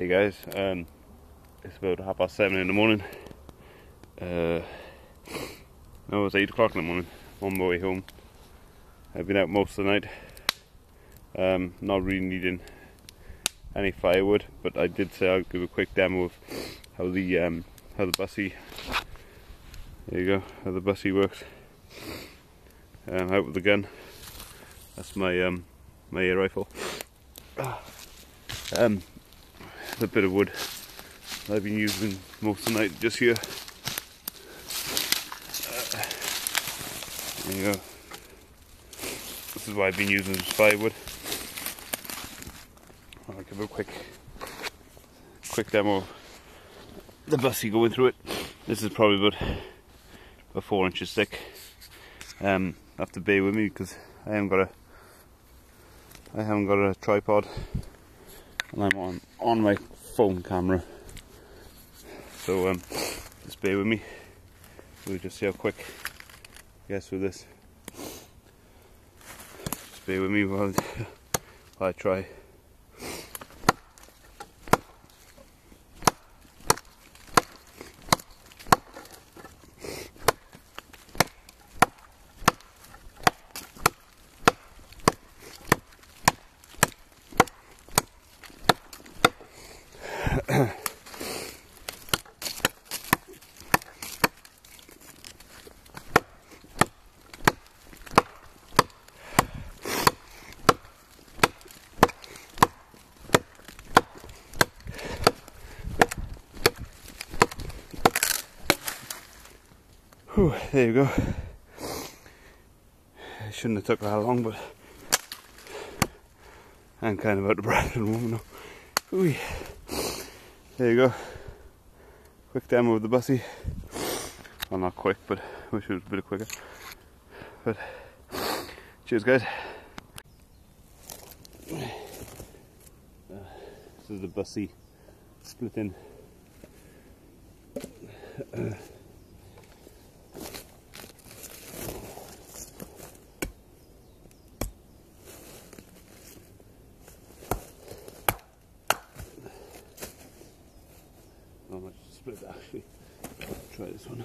Hey guys, it's about 7:30 in the morning. No, it's 8 o'clock in the morning. On my way home. I've been out most of the night. Not really needing any firewood, but I did say I'll give a quick demo of how the Busse. There you go, how the Busse works. Out with the gun. That's my my air rifle. A bit of wood I've been using most of the night just here. There you go. This is what I've been using as firewood. I'll give a quick demo of the Busse going through it. This is probably about 4 inches thick. Have to bear with me because I haven't got a tripod, and I'm on my phone camera. So just bear with me. We'll just see how quick I get through this. Just bear with me while I try. Whew, there you go. It shouldn't have took that long, but I'm kind of out of breath and warm now. Ooh. There you go. Quick demo of the Busse. Well, not quick, but I wish it was a bit quicker. But cheers, guys. This is the Busse split in. Not much to split actually. Try this one.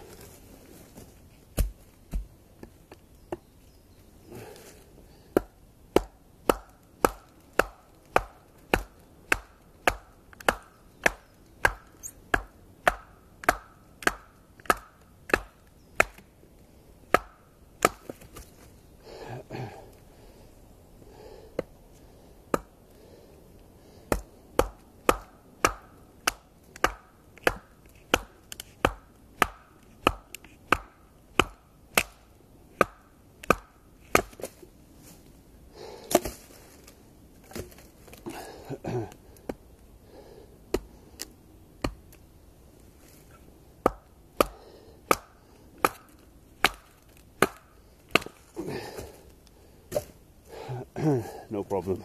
No problem.